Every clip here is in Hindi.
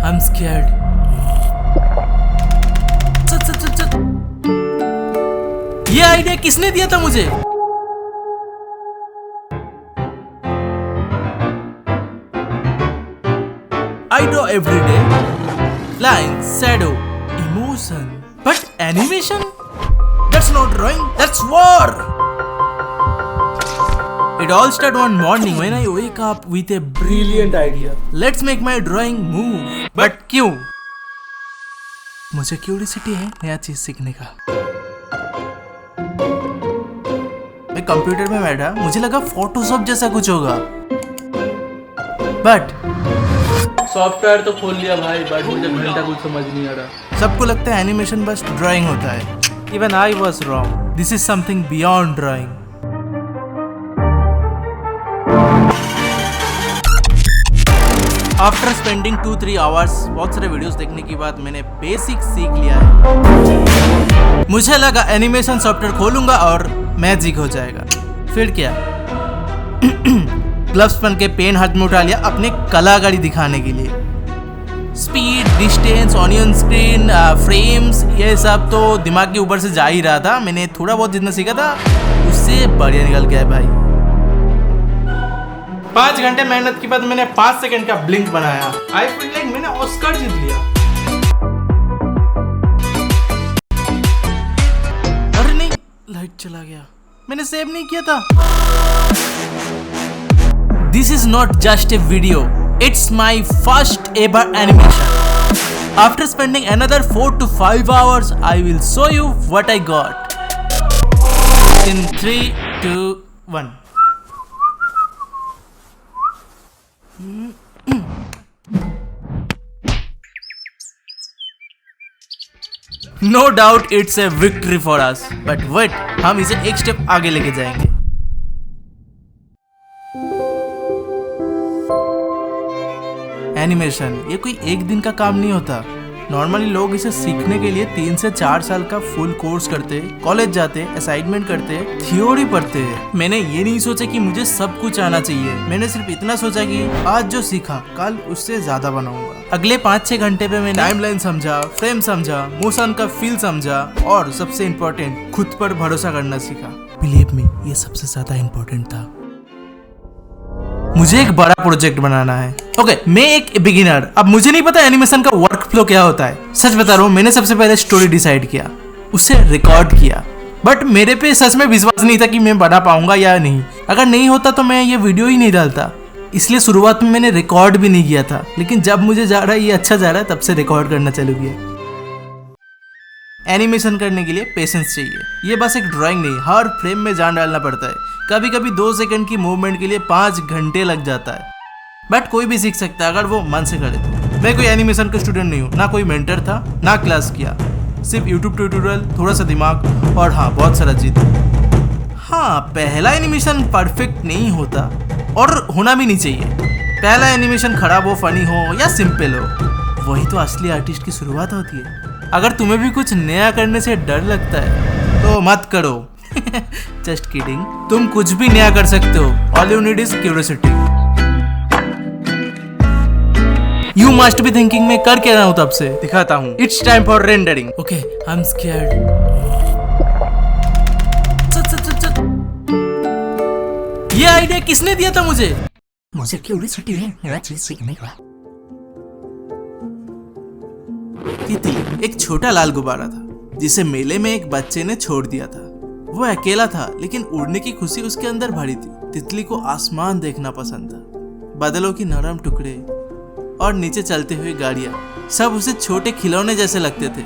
I'm scared. चल। ये आइडिया किसने दिया था मुझे? I draw every day. Lines, shadow, emotion. But animation? That's not drawing, that's war! It all started one morning when I wake up with a brilliant idea. Let's make my drawing move. But क्यों? मुझे क्यूरियोसिटी है नया चीज सीखने का। मैं कंप्यूटर में बैठा, मुझे लगा फोटोशॉप जैसा कुछ होगा। बट सॉफ्टवेयर तो खोल लिया भाई, बट मुझे घंटा कुछ समझ नहीं आ रहा। सबको लगता है एनिमेशन बस ड्राइंग होता है। Even I was wrong. This is something beyond drawing. After spending 2-3 hours बहुत सारे वीडियोस देखने के बाद मैंने बेसिक सीख लिया है। मुझे लगा एनिमेशन सॉफ्टवेयर खोलूंगा और मैजिक हो जाएगा। फिर क्या? ग्लव्स पहन के पेन हाथ में उठा लिया अपने कलाकारी दिखाने के लिए। Speed, distance, onion screen, frames, ये सब तो दिमाग के ऊपर से जा ही रहा था। मैंने थोड़ा बहुत जितना सीखा था उससे बढ़िया निकल गया भाई। 5 घंटे मेहनत के बाद मैंने 5 सेकंड का ब्लिंक बनाया। आई फील लाइक मैंने ऑस्कर जीत लिया। अरे नहीं, लाइट चला गया। मैंने सेव नहीं किया था। This is not just a video. It's my first ever animation. After spending another 4 to 5 hours, I will show you what I got. In 3, 2, 1. No doubt it's a victory for us. But wait, हम इसे एक स्टेप आगे लेके जाएंगे। एनिमेशन ये कोई एक दिन का काम नहीं होता। नॉर्मली लोग इसे सीखने के लिए 3 से 4 साल का फुल कोर्स करते, कॉलेज जाते, असाइनमेंट करते, थ्योरी पढ़ते हैं। मैंने ये नहीं सोचा कि मुझे सब कुछ आना चाहिए। मैंने सिर्फ इतना सोचा कि आज जो सीखा कल उससे ज्यादा बनाऊंगा। अगले 5-6 घंटे पे मैंने टाइमलाइन समझा, फ्रेम समझा, मोशन का फील समझा और सबसे इम्पोर्टेंट खुद पर भरोसा करना सीखा। बिलीव मी, ये सबसे ज्यादा इम्पोर्टेंट था। मुझे एक बड़ा प्रोजेक्ट बनाना है। ओके, मैं एक बिगिनर, अब मुझे नहीं पता एनिमेशन का वर्क फ्लो क्या होता है। सच बता रहा हूँ, मैंने सबसे पहले स्टोरी डिसाइड किया, उसे रिकॉर्ड किया। बट मेरे पे सच में विश्वास नहीं था कि मैं बना पाऊंगा या नहीं। अगर नहीं होता तो मैं ये वीडियो ही नहीं डालता। इसलिए शुरुआत में मैंने रिकॉर्ड भी नहीं किया था। लेकिन जब मुझे जा रहा है ये अच्छा जा रहा है, तब से रिकॉर्ड करना चालू किया। एनिमेशन करने के लिए पेशेंस चाहिए। ये बस एक ड्राइंग नहीं, हर फ्रेम में जान डालना पड़ता है। कभी कभी 2 सेकंड की मूवमेंट के लिए 5 घंटे लग जाता है। बट कोई भी सीख सकता है अगर वो मन से करे तो। मैं कोई एनिमेशन का स्टूडेंट नहीं हूँ, ना कोई मेंटर था, ना क्लास किया। सिर्फ यूट्यूब ट्यूटोरियल, थोड़ा सा दिमाग और हाँ, बहुत सारा जिद। हाँ, पहला एनिमेशन परफेक्ट नहीं होता और होना भी नहीं चाहिए। पहला एनिमेशन खराब हो, फनी हो या सिंपल हो, वही तो असली आर्टिस्ट की शुरुआत होती है। अगर तुम्हें भी कुछ नया करने से डर लगता है तो मत करो। जस्ट किडिंग, तुम कुछ भी नया कर सकते हो। All you need is curiosity. You must be thinking मैं कर क्या रहा हूं, तब से दिखाता हूं। It's time for rendering. Okay, I am scared. ये आइडिया किसने दिया था मुझे? मुझे क्यूरियोसिटी है नया चीज सीखने का। तितली एक छोटा लाल गुब्बारा था जिसे मेले में एक बच्चे ने छोड़ दिया था। वो अकेला था लेकिन उड़ने की खुशी उसके अंदर भरी थी। तितली को आसमान देखना पसंद था, बादलों की नरम टुकड़े और नीचे चलते हुए गाड़ियां, सब उसे छोटे खिलौने जैसे लगते थे।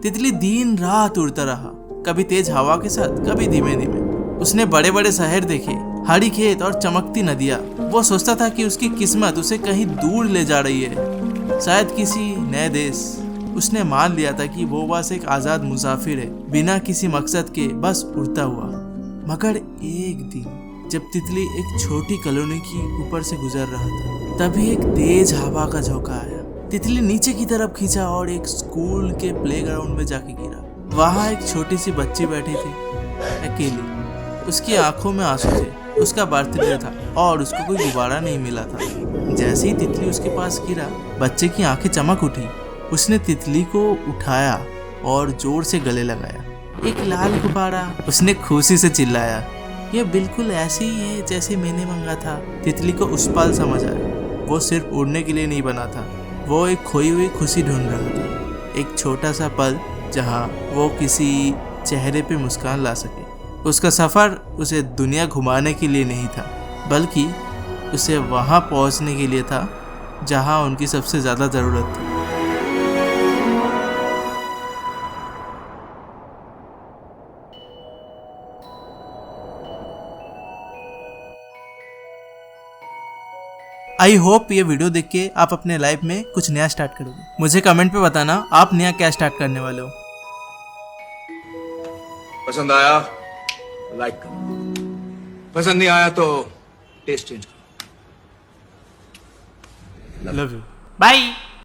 तितली दिन रात उड़ता रहा, कभी तेज हवा के साथ, कभी धीमे धीमे। उसने बड़े बड़े शहर देखे, हरी खेत और चमकती नदियां। वो सोचता था कि उसकी किस्मत उसे कहीं दूर ले जा रही है, शायद किसी नए देश। उसने मान लिया था कि वो बस एक आजाद मुसाफिर है, बिना किसी मकसद के बस उड़ता हुआ। मगर एक दिन जब तितली एक छोटी कॉलोनी की ऊपर से गुजर रहा था, तभी एक तेज हवा का झोंका आया। तितली नीचे की तरफ खींचा और एक स्कूल के प्लेग्राउंड में जाके गिरा। वहाँ एक छोटी सी बच्ची बैठी थी, अकेली। उसकी आंखों में आंसू थे उसका बर्थडे था और उसको कोई गुब्बारा नहीं मिला था। जैसे ही तितली उसके पास गिरा, बच्चे की आंखें चमक उठी। उसने तितली को उठाया और जोर से गले लगाया। एक लाल गुब्बारा, उसने खुशी से चिल्लाया। यह बिल्कुल ऐसे ही है जैसे मैंने मांगा था। तितली को उस पल समझ आया, वो सिर्फ उड़ने के लिए नहीं बना था, वो एक खोई हुई खुशी ढूंढ रहा था। एक छोटा सा पल जहाँ वो किसी चेहरे पे मुस्कान ला सके। उसका सफ़र उसे दुनिया घुमाने के लिए नहीं था, बल्कि उसे वहाँ पहुँचने के लिए था जहाँ उनकी सबसे ज़्यादा ज़रूरत थी। आई होप ये वीडियो देख के आप अपने लाइफ में कुछ नया स्टार्ट करोगे। मुझे कमेंट पे बताना आप नया क्या स्टार्ट करने वाले हो। पसंद आया लाइक करो, पसंद नहीं आया तो टेस्ट चेंज करो। Love you, bye.